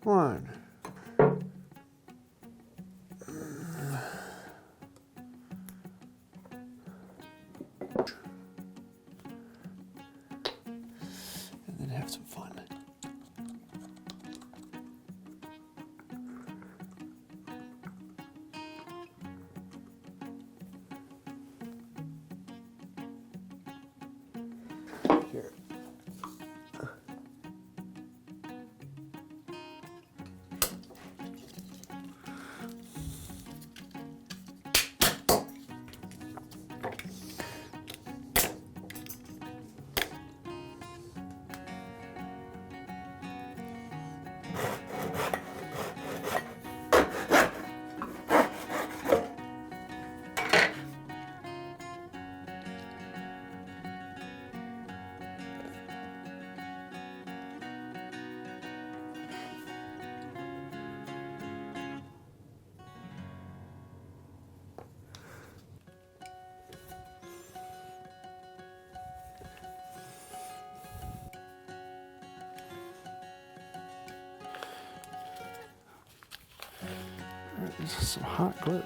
One. And then have some fun. Here. This is some hot glue.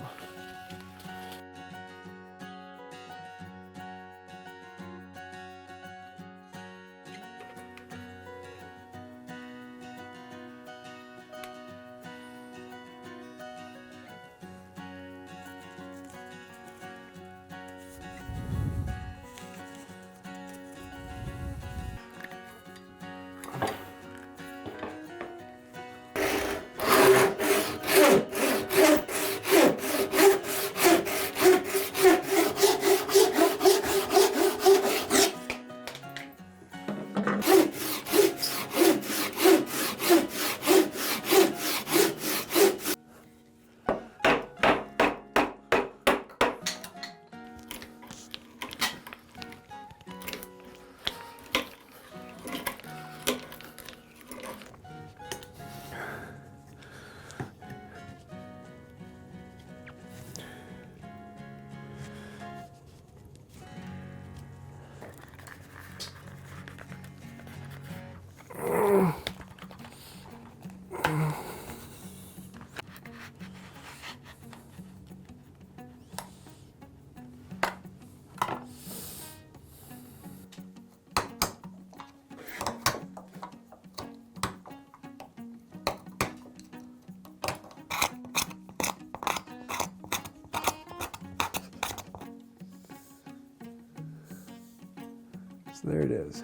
So there it is.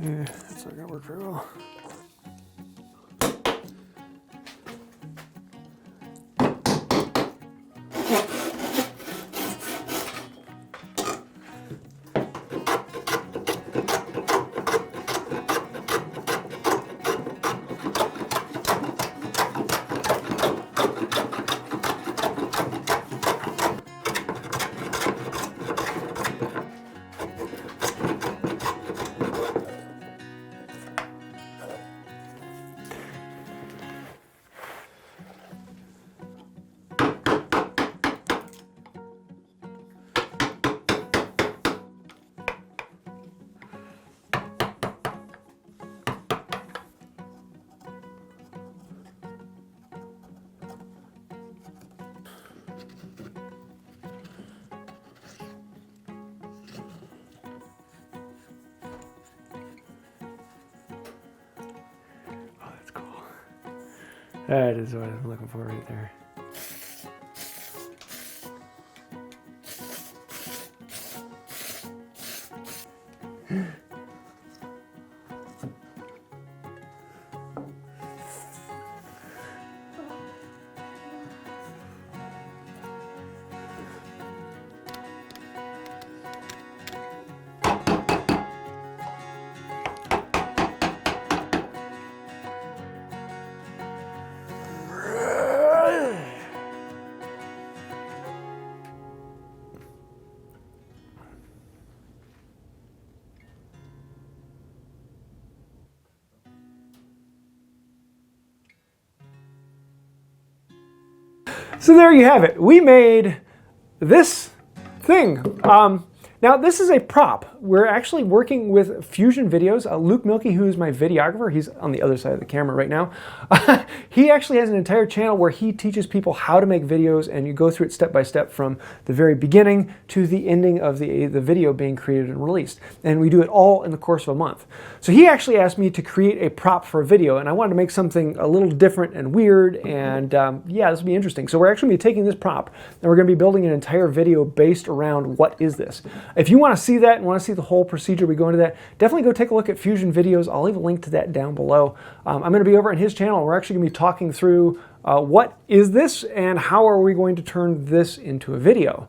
Yeah, that's not gonna work very well. That is what I'm looking for right there. So there you have it. We made this thing. Now this is a prop. we're actually working with Fuzion Videos. Luke Milkey, who is my videographer, he's on the other side of the camera right now. He actually has an entire channel where he teaches people how to make videos, and you go through it step by step from the very beginning to the ending of the video being created and released. And we do it all in the course of a month. So he actually asked me to create a prop for a video, and I wanted to make something a little different and weird, and yeah, this will be interesting. So we're actually going to be taking this prop, and we're going to be building an entire video based around what is this. If you want to see that and want to see the whole procedure we go into that, definitely go take a look at Fuzion Videos. I'll leave a link to that down below. I'm going to be over on his channel. We're actually going to be talking through what is this and how are we going to turn this into a video.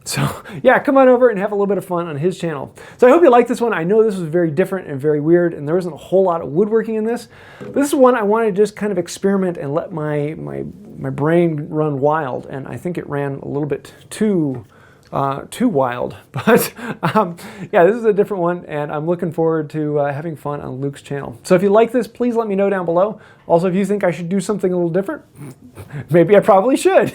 So yeah, come on over and have a little bit of fun on his channel. So I hope you like this one. I know this was very different and very weird, and there isn't a whole lot of woodworking in this. But this is one I wanted to just kind of experiment and let my brain run wild, and I think it ran a little bit too wild. But yeah, this is a different one, and I'm looking forward to having fun on Luke's channel. So if you like this, please let me know down below. Also, if you think I should do something a little different, maybe I probably should.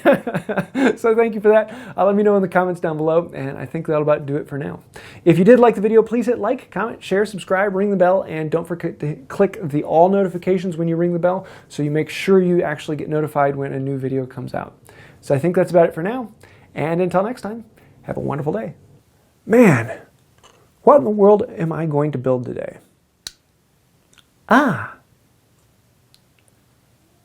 So thank you for that. Let me know in the comments down below, and I think that'll about do it for now. If you did like the video, please hit like, comment, share, subscribe, ring the bell, and don't forget to click the all notifications when you ring the bell so you make sure you actually get notified when a new video comes out. So I think that's about it for now, and until next time, have a wonderful day. Man, what in the world am I going to build today? Ah!